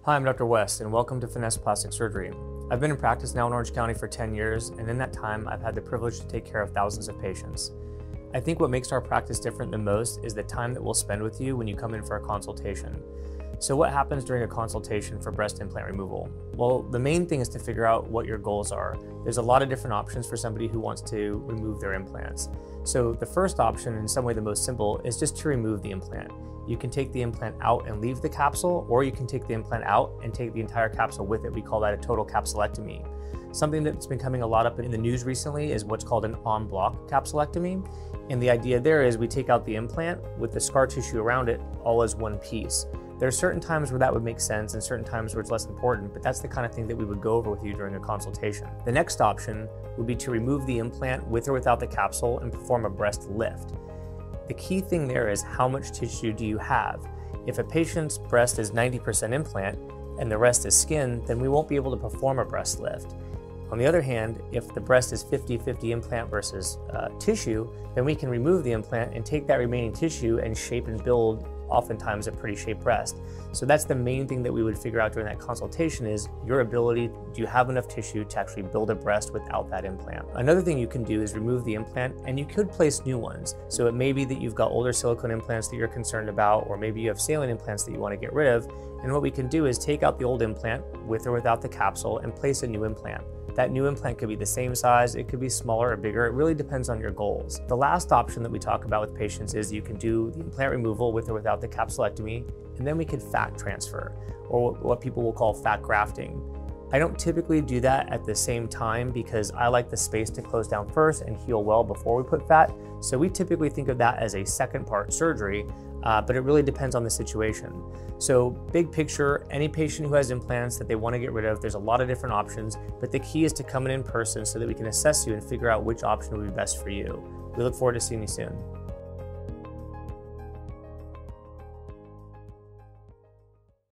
Hi, I'm Dr. West, and welcome to Finesse Plastic Surgery. I've been in practice now in Orange County for 10 years, and in that time, I've had the privilege to take care of thousands of patients. I think what makes our practice different than most is the time that we'll spend with you when you come in for a consultation. So what happens during a consultation for breast implant removal? Well, the main thing is to figure out what your goals are. There's a lot of different options for somebody who wants to remove their implants. So the first option, in some way the most simple, is just to remove the implant. You can take the implant out and leave the capsule, or you can take the implant out and take the entire capsule with it. We call that a total capsulectomy. Something that's been coming a lot up in the news recently is what's called an en bloc capsulectomy. And the idea there is we take out the implant with the scar tissue around it all as one piece. There are certain times where that would make sense and certain times where it's less important, but that's the kind of thing that we would go over with you during a consultation. The next option would be to remove the implant with or without the capsule and perform a breast lift. The key thing there is how much tissue do you have? If a patient's breast is 90% implant and the rest is skin, then we won't be able to perform a breast lift. On the other hand, if the breast is 50-50 implant versus tissue, then we can remove the implant and take that remaining tissue and shape and build oftentimes a pretty shaped breast. So that's the main thing that we would figure out during that consultation is your ability, do you have enough tissue to actually build a breast without that implant? Another thing you can do is remove the implant and you could place new ones. So it may be that you've got older silicone implants that you're concerned about, or maybe you have saline implants that you want to get rid of. And what we can do is take out the old implant with or without the capsule and place a new implant. That new implant could be the same size, it could be smaller or bigger, it really depends on your goals. The last option that we talk about with patients is you can do the implant removal with or without the capsulectomy, and then we could fat transfer, or what people will call fat grafting. I don't typically do that at the same time because I like the space to close down first and heal well before we put fat. So we typically think of that as a second part surgery, but it really depends on the situation. So big picture, any patient who has implants that they want to get rid of, there's a lot of different options, but the key is to come in person so that we can assess you and figure out which option would be best for you. We look forward to seeing you soon.